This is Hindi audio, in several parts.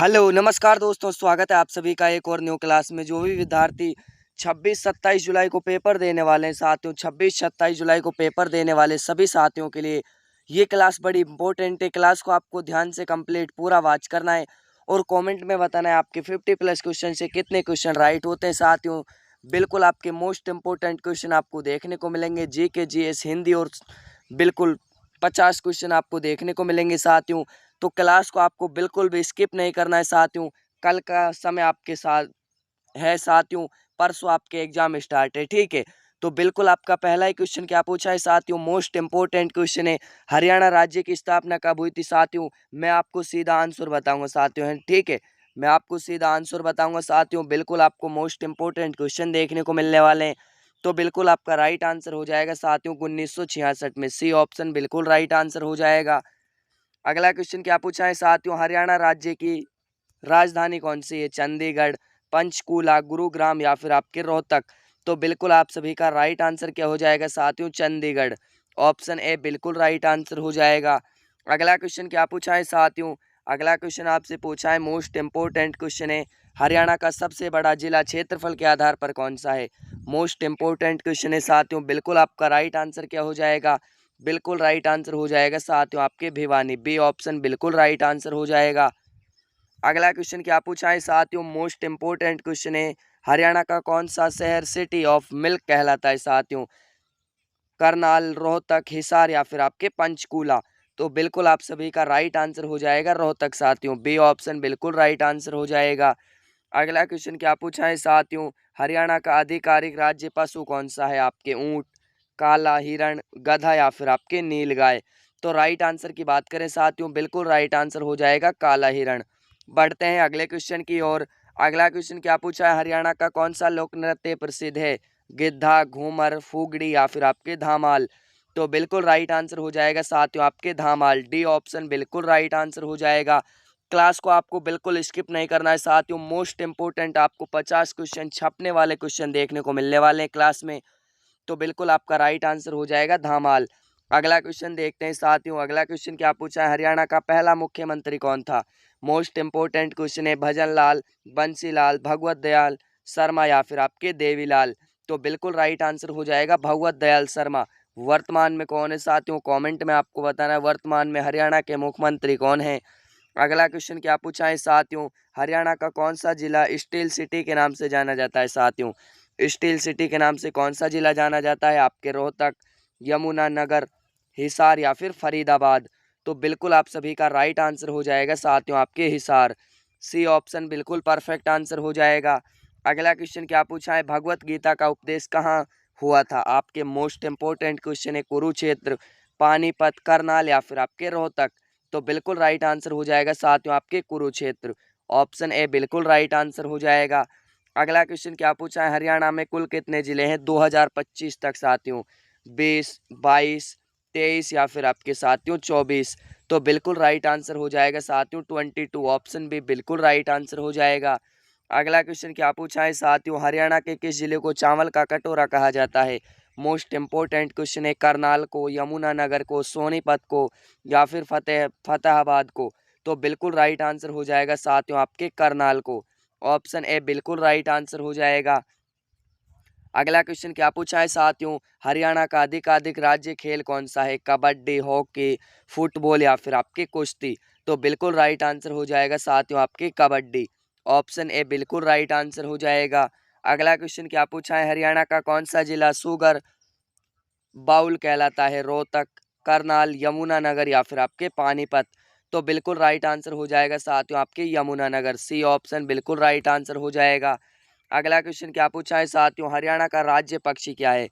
हेलो नमस्कार दोस्तों, स्वागत है आप सभी का एक और न्यू क्लास में। जो भी विद्यार्थी 26-27 जुलाई को पेपर देने वाले हैं साथियों, 26-27 जुलाई को पेपर देने वाले सभी साथियों के लिए ये क्लास बड़ी इंपॉर्टेंट है। क्लास को आपको ध्यान से कंप्लीट पूरा वॉच करना है और कमेंट में बताना है आपके 50+ क्वेश्चन से कितने क्वेश्चन राइट होते हैं साथियों। बिल्कुल आपके मोस्ट इंपॉर्टेंट क्वेश्चन आपको देखने को मिलेंगे, जीके जीएस हिंदी, और बिल्कुल 50 क्वेश्चन आपको देखने को मिलेंगे साथियों। तो क्लास को आपको बिल्कुल भी स्किप नहीं करना है साथियों। कल का समय आपके साथ है साथियों, परसों आपके एग्जाम स्टार्ट है, ठीक है। तो बिल्कुल आपका पहला ही क्वेश्चन क्या पूछा है साथियों, मोस्ट इंपॉर्टेंट क्वेश्चन है, हरियाणा राज्य की स्थापना कब हुई थी साथियों। मैं आपको सीधा आंसर बताऊंगा साथियों, है ठीक है। मैं आपको सीधा आंसर बताऊंगा साथियों। बिल्कुल आपको मोस्ट इंपॉर्टेंट क्वेश्चन देखने को मिलने वाले हैं। तो बिल्कुल आपका राइट आंसर हो जाएगा साथियों 1966 में, सी ऑप्शन बिल्कुल राइट आंसर हो जाएगा। अगला क्वेश्चन क्या पूछा है साथियों, हरियाणा राज्य की राजधानी कौन सी है, चंडीगढ़, पंचकूला, गुरुग्राम या फिर आपके रोहतक। तो बिल्कुल आप सभी का राइट आंसर क्या हो जाएगा साथियों, चंडीगढ़, ऑप्शन ए बिल्कुल राइट आंसर हो जाएगा। अगला क्वेश्चन क्या पूछा है साथियों, अगला क्वेश्चन आपसे पूछा है, मोस्ट इंपोर्टेंट क्वेश्चन है, हरियाणा का सबसे बड़ा जिला क्षेत्रफल के आधार पर कौन सा है। मोस्ट इंपोर्टेंट क्वेश्चन है साथियों। बिल्कुल आपका राइट आंसर क्या हो जाएगा, बिल्कुल राइट आंसर हो जाएगा साथियों आपके भिवानी, बी ऑप्शन बिल्कुल राइट आंसर हो जाएगा। अगला क्वेश्चन क्या पूछा है साथियों, मोस्ट इंपोर्टेंट क्वेश्चन है, हरियाणा का कौन सा शहर सिटी ऑफ मिल्क कहलाता है साथियों, करनाल, रोहतक, हिसार या फिर आपके पंचकूला। तो बिल्कुल आप सभी का राइट आंसर हो जाएगा रोहतक साथियों, बी ऑप्शन बिल्कुल राइट आंसर हो जाएगा। अगला क्वेश्चन क्या पूछा है साथियों, हरियाणा का आधिकारिक राज्य पशु कौन सा है, आपके ऊंट, काला हिरण, गधा या फिर आपके नीलगाय। तो राइट आंसर की बात करें साथियों, बिल्कुल राइट आंसर हो जाएगा काला हिरण। बढ़ते हैं अगले क्वेश्चन की ओर। अगला क्वेश्चन क्या पूछा है, हरियाणा का कौन सा लोक नृत्य प्रसिद्ध है, गिद्धा, घूमर, फुगड़ी या फिर आपके धामाल। तो बिल्कुल राइट आंसर हो जाएगा साथियों आपके धामाल, डी ऑप्शन बिल्कुल राइट आंसर हो जाएगा। क्लास को आपको बिल्कुल स्किप नहीं करना है साथियों। मोस्ट इंपोर्टेंट आपको 50 क्वेश्चन छपने वाले क्वेश्चन देखने को मिलने वाले हैं क्लास में। तो बिल्कुल आपका राइट आंसर हो जाएगा धामाल। अगला क्वेश्चन देखते हैं साथियों। अगला क्वेश्चन क्या पूछा है, हरियाणा का पहला मुख्यमंत्री कौन था। मोस्ट इंपोर्टेंट क्वेश्चन है, भजन लाल, बंसीलाल, भगवत दयाल शर्मा या फिर आपके देवीलाल। तो बिल्कुल राइट आंसर हो जाएगा भगवत दयाल शर्मा। वर्तमान में कौन है साथियों, कमेंट में आपको बताना है वर्तमान में हरियाणा के मुख्यमंत्री कौन है। अगला क्वेश्चन क्या पूछा है साथियों, हरियाणा का कौन सा जिला स्टील सिटी के नाम से जाना जाता है साथियों। स्टील सिटी के नाम से कौन सा जिला जाना जाता है, आपके रोहतक, यमुनानगर, हिसार या फिर फरीदाबाद। तो बिल्कुल आप सभी का राइट आंसर हो जाएगा साथियों आपके हिसार, सी ऑप्शन बिल्कुल परफेक्ट आंसर हो जाएगा। अगला क्वेश्चन क्या पूछा है, भगवत गीता का उपदेश कहाँ हुआ था, आपके मोस्ट इंपोर्टेंट क्वेश्चन है, कुरुक्षेत्र, पानीपत, करनाल या फिर आपके रोहतक। तो बिल्कुल राइट आंसर हो जाएगा साथियों आपके कुरुक्षेत्र, ऑप्शन ए बिल्कुल राइट आंसर हो जाएगा। अगला क्वेश्चन क्या पूछा है, हरियाणा में कुल कितने जिले हैं 2025 तक साथियों, 20, 22, 23 या फिर आपके साथियों 24। तो बिल्कुल राइट आंसर हो जाएगा साथियों 22, ऑप्शन बी बिल्कुल राइट आंसर हो जाएगा। अगला क्वेश्चन क्या पूछा है साथियों, हरियाणा के किस जिले को चावल का कटोरा कहा जाता है। मोस्ट इंपोर्टेंट क्वेश्चन है, करनाल को, यमुनानगर को, सोनीपत को या फिर फतेहाबाद को। तो बिल्कुल राइट आंसर हो जाएगा साथियों आपके करनाल को, ऑप्शन ए बिल्कुल राइट आंसर हो जाएगा। अगला क्वेश्चन क्या पूछा है साथियों, हरियाणा का अधिकाधिक राज्य खेल कौन सा है, कबड्डी, हॉकी, फुटबॉल या फिर आपके कुश्ती। तो बिल्कुल राइट आंसर हो जाएगा साथियों आपके कबड्डी, ऑप्शन ए बिल्कुल राइट आंसर हो जाएगा। अगला क्वेश्चन क्या पूछा है, हरियाणा का कौन सा जिला शुगर बाउल कहलाता है, रोहतक, करनाल, यमुनानगर या फिर आपके पानीपत। तो बिल्कुल राइट आंसर हो जाएगा साथियों आपके यमुनानगर, सी ऑप्शन बिल्कुल राइट आंसर हो जाएगा। अगला क्वेश्चन क्या पूछा है साथियों, हरियाणा का राज्य पक्षी क्या है,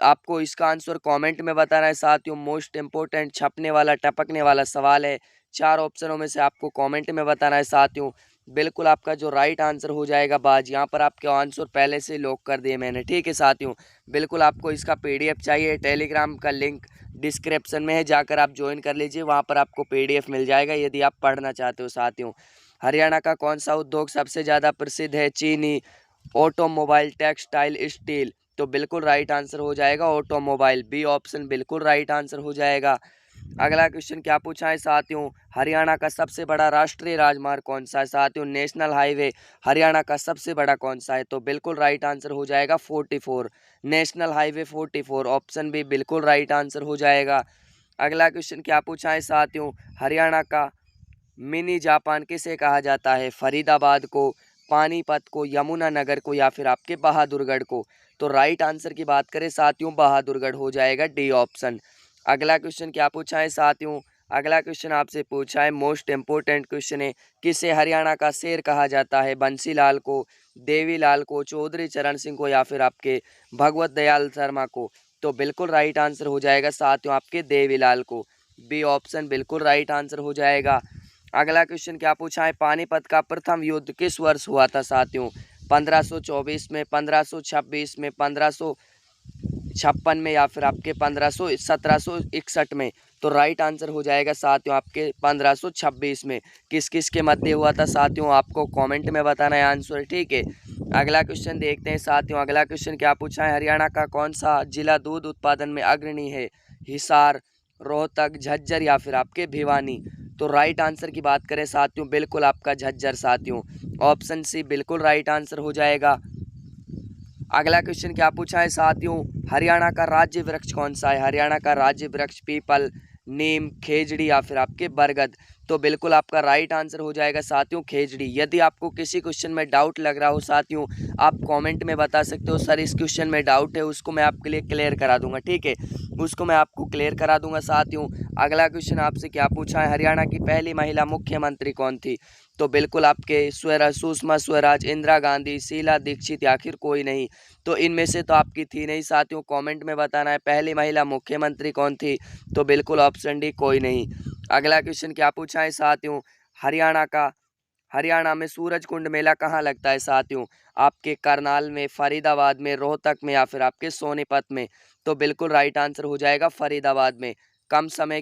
आपको इसका आंसर कमेंट में बताना है साथियों। मोस्ट इंपोर्टेंट छपने वाला टपकने वाला सवाल है, 4 ऑप्शनों में से आपको कमेंट में बताना है साथियों। बिल्कुल आपका जो राइट आंसर हो जाएगा बाज, यहाँ पर आपके आंसर पहले से लॉक कर दिए मैंने, ठीक है साथियों। बिल्कुल आपको इसका पीडीएफ चाहिए, टेलीग्राम का लिंक डिस्क्रिप्शन में है, जाकर आप ज्वाइन कर लीजिए, वहाँ पर आपको पीडीएफ मिल जाएगा यदि आप पढ़ना चाहते हो साथियों। हरियाणा का कौन सा उद्योग सबसे ज़्यादा प्रसिद्ध है, चीनी, ऑटोमोबाइल, टेक्सटाइल, स्टील। तो बिल्कुल राइट आंसर हो जाएगा ऑटोमोबाइल, बी ऑप्शन बिल्कुल राइट आंसर हो जाएगा। अगला क्वेश्चन क्या पूछा है साथियों, हरियाणा का सबसे बड़ा राष्ट्रीय राजमार्ग कौन सा है साथियों, नेशनल हाईवे हरियाणा का सबसे बड़ा कौन सा है, तो बिल्कुल राइट आंसर हो जाएगा 44, नेशनल हाईवे 44, ऑप्शन बी बिल्कुल राइट आंसर हो जाएगा। अगला क्वेश्चन क्या पूछा है साथियों, हरियाणा का मिनी जापान किसे कहा जाता है, फरीदाबाद को, पानीपत को, यमुनानगर को, या फिर आपके बहादुरगढ़ को, तो राइट आंसर की बात करें साथियों बहादुरगढ़ हो जाएगा, डी ऑप्शन। अगला क्वेश्चन क्या पूछा है साथियों, अगला क्वेश्चन आपसे पूछा है मोस्ट इम्पोर्टेंट क्वेश्चन है, किसे हरियाणा का शेर कहा जाता है, बंसीलाल को, देवीलाल को, चौधरी चरण सिंह को, या फिर आपके भगवत दयाल शर्मा को, तो बिल्कुल राइट आंसर हो जाएगा साथियों आपके देवीलाल को, बी ऑप्शन बिल्कुल राइट आंसर हो जाएगा। अगला क्वेश्चन क्या पूछा है, पानीपत का प्रथम युद्ध किस वर्ष हुआ था साथियों, 1524 में, 1526 में, 1556 में, या फिर आपके 1761 में, तो राइट आंसर हो जाएगा साथियों आपके 1526 में। किस किस के मध्य हुआ था साथियों, आपको कमेंट में बताना है आंसर, ठीक है। अगला क्वेश्चन देखते हैं साथियों, अगला क्वेश्चन क्या पूछा है, हरियाणा का कौन सा जिला दूध उत्पादन में अग्रणी है, हिसार, रोहतक, झज्जर, या फिर आपके भिवानी, तो राइट आंसर की बात करें साथियों बिल्कुल आपका झज्जर साथियों, ऑप्शन सी बिल्कुल राइट आंसर हो जाएगा। अगला क्वेश्चन क्या पूछा है साथियों, हरियाणा का राज्य वृक्ष कौन सा है, हरियाणा का राज्य वृक्ष पीपल, नीम, खेजड़ी, या फिर आपके बरगद, तो बिल्कुल आपका राइट आंसर हो जाएगा साथियों खेजड़ी। यदि आपको किसी क्वेश्चन में डाउट लग रहा हो साथियों, आप कमेंट में बता सकते हो सर इस क्वेश्चन में डाउट है, उसको मैं आपके लिए क्लियर करा दूंगा, ठीक है, उसको मैं आपको क्लियर करा दूंगा साथियों। अगला क्वेश्चन आपसे क्या पूछा है, हरियाणा की पहली महिला मुख्यमंत्री कौन थी, तो बिल्कुल आपके सुषमा स्वराज, इंदिरा गांधी, शीला दीक्षित, आखिर कोई नहीं, तो इनमें से तो आपकी थी नहीं साथियों, कमेंट में बताना है पहली महिला मुख्यमंत्री कौन थी, तो बिल्कुल ऑप्शन डी कोई नहीं। अगला क्वेश्चन क्या पूछा है साथियों, हरियाणा में सूरज कुंड मेला कहाँ लगता है साथियों, आपके करनाल में, फरीदाबाद में, रोहतक में, या फिर आपके सोनीपत में, तो बिल्कुल राइट आंसर हो जाएगा फरीदाबाद में। कम समय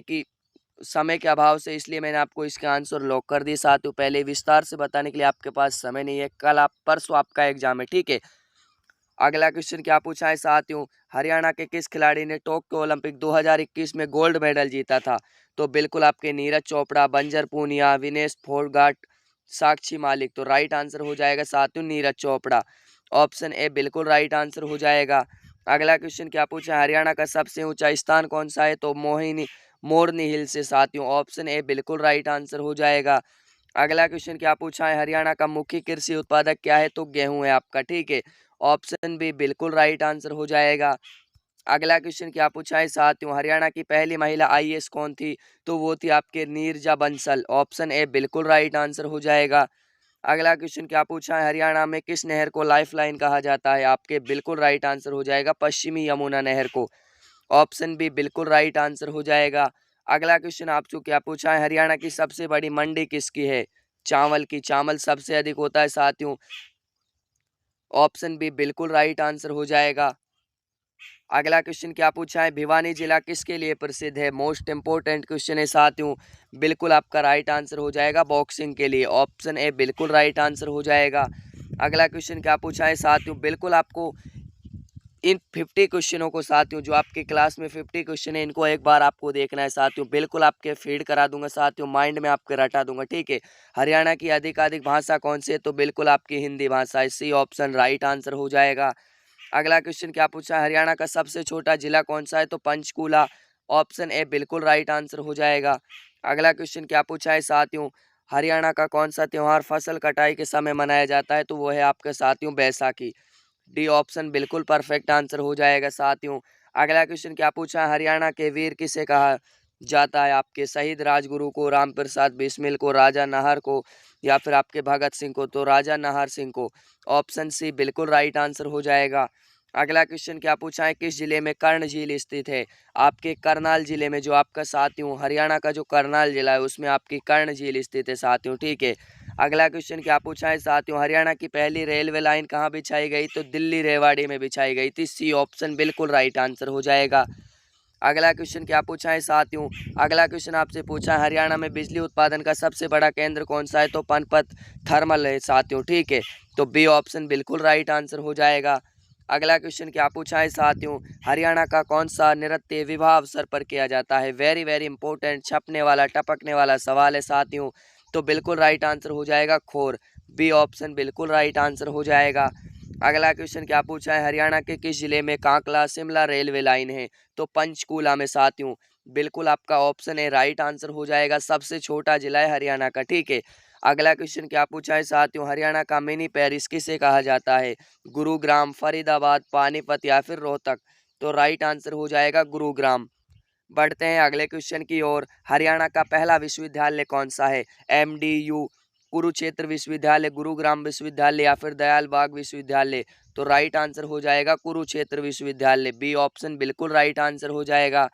के अभाव से इसलिए मैंने आपको इसका आंसर लॉक कर दिया साथियों, पहले विस्तार से बताने के लिए आपके पास समय नहीं है, कल आप परसों आपका एग्जाम है, ठीक है। अगला क्वेश्चन क्या पूछा है साथियों, हरियाणा के किस खिलाड़ी ने टोक्यो ओलंपिक 2021 में गोल्ड मेडल जीता था, तो बिल्कुल आपके नीरज चोपड़ा, बंजर पूनिया, विनेश फोगाट, साक्षी मालिक, तो राइट आंसर हो जाएगा साथियों नीरज चोपड़ा, ऑप्शन ए बिल्कुल राइट आंसर हो जाएगा। अगला क्वेश्चन क्या पूछा है, हरियाणा का सबसे ऊंचा स्थान कौन सा है, तो मोरनी हिल से साथियों, ऑप्शन ए बिल्कुल राइट आंसर हो जाएगा। अगला क्वेश्चन क्या पूछा है, हरियाणा का मुख्य कृषि उत्पादक क्या है, तो गेहूं है आपका, ठीक है, ऑप्शन बी बिल्कुल राइट आंसर हो जाएगा। अगला क्वेश्चन क्या पूछा है साथियों, हरियाणा की पहली महिला आईएएस कौन थी, तो वो थी आपके नीरजा बंसल, ऑप्शन ए बिल्कुल राइट आंसर हो जाएगा। अगला क्वेश्चन क्या पूछा है, हरियाणा में किस नहर को लाइफलाइन कहा जाता है, आपके बिल्कुल राइट आंसर हो जाएगा पश्चिमी यमुना नहर को, ऑप्शन बी बिल्कुल राइट आंसर हो जाएगा। अगला क्वेश्चन आपसे क्या पूछा है, हरियाणा की सबसे बड़ी मंडी किसकी है, चावल की, चावल सबसे अधिक होता है साथियों, ऑप्शन बी बिल्कुल राइट आंसर हो जाएगा। अगला क्वेश्चन क्या पूछा है, भिवानी जिला किसके लिए प्रसिद्ध है, मोस्ट इंपोर्टेंट क्वेश्चन है साथियों, बिल्कुल आपका राइट आंसर हो जाएगा बॉक्सिंग के लिए, ऑप्शन ए बिल्कुल राइट आंसर हो जाएगा। अगला क्वेश्चन क्या पूछा है साथियों, बिल्कुल आपको इन 50 क्वेश्चनों को साथियों, जो आपके क्लास में 50 क्वेश्चन है, इनको एक बार आपको देखना है साथियों, बिल्कुल आपके फीड करा दूंगा साथियों, माइंड में आपके रटा दूंगा, ठीक है। हरियाणा की अधिकाधिक भाषा कौन सी है, तो बिल्कुल आपकी हिंदी भाषा, इसी ऑप्शन राइट आंसर हो जाएगा। अगला क्वेश्चन क्या पूछा है, हरियाणा का सबसे छोटा जिला कौन सा है, तो पंचकूला, ऑप्शन ए बिल्कुल राइट आंसर हो जाएगा। अगला क्वेश्चन क्या पूछा है साथियों, हरियाणा का कौन सा त्यौहार फसल कटाई के समय मनाया जाता है, तो वो है आपके साथियों बैसाखी, डी ऑप्शन बिल्कुल परफेक्ट आंसर हो जाएगा साथियों। अगला क्वेश्चन क्या पूछा है, हरियाणा के वीर किसे कहा जाता है, आपके शहीद राजगुरु को, राम प्रसाद बिस्मिल को, राजा नाहर को, या फिर आपके भगत सिंह को, तो राजा नाहर सिंह को, ऑप्शन सी बिल्कुल राइट आंसर हो जाएगा। अगला क्वेश्चन क्या पूछा है, किस जिले में कर्ण झील स्थित है, आपके करनाल जिले में, जो आपका साथियों हरियाणा का जो करनाल जिला है उसमें आपकी कर्ण झील स्थित है साथियों, ठीक है। अगला क्वेश्चन क्या पूछा है साथियों, हरियाणा की पहली रेलवे लाइन कहाँ बिछाई गई, तो दिल्ली रेवाड़ी में बिछाई गई थी, सी ऑप्शन बिल्कुल राइट आंसर हो जाएगा। अगला क्वेश्चन क्या पूछा है साथियों, अगला क्वेश्चन आपसे पूछा है, हरियाणा में बिजली उत्पादन का सबसे बड़ा केंद्र कौन सा है, तो पनपत थर्मल है साथियों, ठीक है, तो बी ऑप्शन बिल्कुल राइट आंसर हो जाएगा। अगला क्वेश्चन क्या पूछा है साथियों, हरियाणा का कौन सा नृत्य विवाह अवसर पर किया जाता है। वेरी वेरी इंपॉर्टेंट, छपने वाला टपकने वाला सवाल है साथियों। तो बिल्कुल राइट आंसर हो जाएगा खोर, बी ऑप्शन बिल्कुल राइट आंसर हो जाएगा। अगला क्वेश्चन क्या पूछा है, हरियाणा के किस जिले में कांकला शिमला रेलवे लाइन है। तो पंचकूला में साथियों, बिल्कुल आपका ऑप्शन है राइट आंसर हो जाएगा। सबसे छोटा जिला है हरियाणा का, ठीक है। अगला क्वेश्चन क्या पूछा है साथियों, हरियाणा का मिनी पेरिस किसे कहा जाता है। गुरुग्राम, फरीदाबाद, पानीपत या फिर रोहतक। तो राइट आंसर हो जाएगा गुरुग्राम। बढ़ते हैं अगले क्वेश्चन की ओर, हरियाणा का पहला विश्वविद्यालय कौन सा है। MDU, कुरुक्षेत्र विश्वविद्यालय, गुरुग्राम विश्वविद्यालय या फिर दयाल बाग विश्वविद्यालय। तो राइट आंसर हो जाएगा कुरुक्षेत्र विश्वविद्यालय, बी ऑप्शन बिल्कुल राइट आंसर हो जाएगा।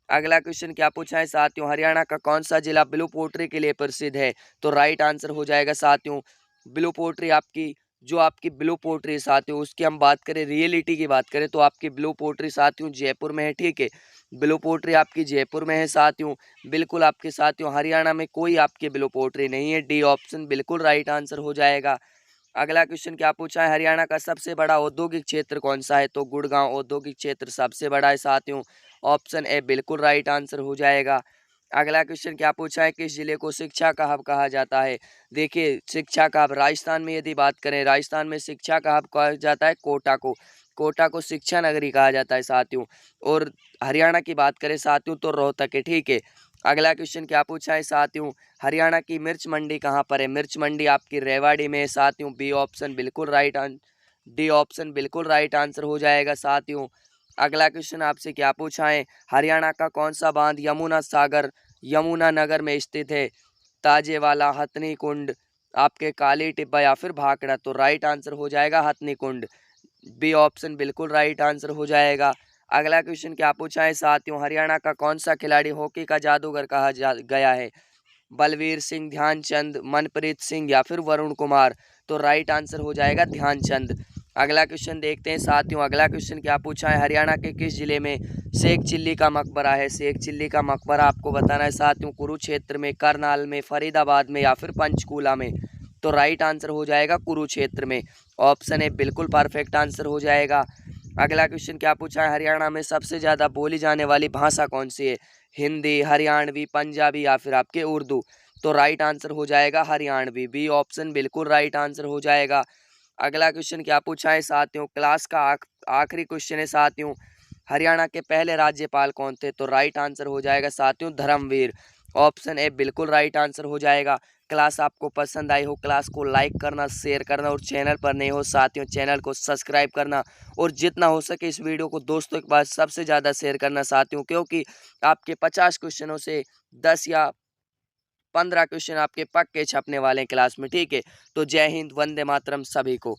अगला क्वेश्चन क्या पूछा है साथियों, हरियाणा का कौन सा जिला ब्लू पोट्री के लिए प्रसिद्ध है। तो राइट आंसर हो जाएगा साथियों ब्लू पोट्री। आपकी जो आपकी ब्लू पोट्री साथियों, उसकी हम बात करें, रियलिटी की बात करें, तो आपकी ब्लू पोट्री साथियों जयपुर में है, ठीक है। ब्लू पोट्री आपकी जयपुर में है साथियों। बिल्कुल आपके साथियों हरियाणा में कोई आपकी ब्लू पोट्री नहीं है, डी ऑप्शन बिल्कुल राइट आंसर हो जाएगा। अगला क्वेश्चन क्या पूछा है, हरियाणा का सबसे बड़ा औद्योगिक क्षेत्र कौन सा है। तो गुड़गांव औद्योगिक क्षेत्र सबसे बड़ा है साथियों, ऑप्शन ए बिल्कुल राइट आंसर हो जाएगा। अगला क्वेश्चन क्या पूछा है, किस जिले को शिक्षा का हब कहा जाता है। देखिए शिक्षा का हब राजस्थान में, यदि बात करें राजस्थान में शिक्षा का हब कहा जाता है कोटा को। कोटा को शिक्षा नगरी कहा जाता है साथियों। और हरियाणा की बात करें साथियों तो रोहतक है, ठीक है। अगला क्वेश्चन क्या पूछा है साथियों, हरियाणा की मिर्च मंडी कहाँ पर है। मिर्च मंडी आपकी रेवाड़ी में है साथियों, बी ऑप्शन बिल्कुल राइट डी ऑप्शन बिल्कुल राइट आंसर हो जाएगा साथियों। अगला क्वेश्चन आपसे क्या पूछा है, हरियाणा का कौन सा बांध यमुना सागर यमुनानगर में स्थित है। ताजेवाला, हथनी कुंड, आपके काली टिब्बा या फिर भाखड़ा। तो राइट आंसर हो जाएगा हथनी कुंड, बी ऑप्शन बिल्कुल राइट आंसर हो जाएगा। अगला क्वेश्चन क्या पूछा है साथियों, हरियाणा का कौन सा खिलाड़ी हॉकी का जादूगर कहा गया है। बलवीर सिंह, ध्यानचंद, मनप्रीत सिंह या फिर वरुण कुमार। तो राइट आंसर हो जाएगा ध्यानचंद। अगला क्वेश्चन देखते हैं साथियों, अगला क्वेश्चन क्या पूछा है, हरियाणा के किस जिले में शेख चिल्ली का मकबरा है। शेख चिल्ली का मकबरा आपको बताना है साथियों, कुरुक्षेत्र में, करनाल में, फरीदाबाद में या फिर पंचकूला में। तो राइट आंसर हो जाएगा कुरुक्षेत्र में, ऑप्शन ए बिल्कुल परफेक्ट आंसर हो जाएगा। अगला क्वेश्चन क्या पूछा है, हरियाणा में सबसे ज़्यादा बोली जाने वाली भाषा कौन सी है। हिंदी, हरियाणवी, पंजाबी या फिर आपके उर्दू। तो राइट आंसर हो जाएगा हरियाणवी, बी ऑप्शन बिल्कुल राइट आंसर हो जाएगा। अगला क्वेश्चन क्या पूछा है साथियों, क्लास का आखिरी क्वेश्चन है साथियों, हरियाणा के पहले राज्यपाल कौन थे। तो राइट आंसर हो जाएगा साथियों धर्मवीर, ऑप्शन ए बिल्कुल राइट आंसर हो जाएगा। क्लास आपको पसंद आई हो, क्लास को लाइक करना, शेयर करना और चैनल पर नए हो साथियों चैनल को सब्सक्राइब करना और जितना हो सके इस वीडियो को दोस्तों के पास सबसे ज़्यादा शेयर करना साथियों, क्योंकि आपके 50 क्वेश्चनों से 10 या 15 क्वेश्चन आपके पक्के छपने वाले हैं क्लास में, ठीक है। तो जय हिंद, वंदे मातरम सभी को।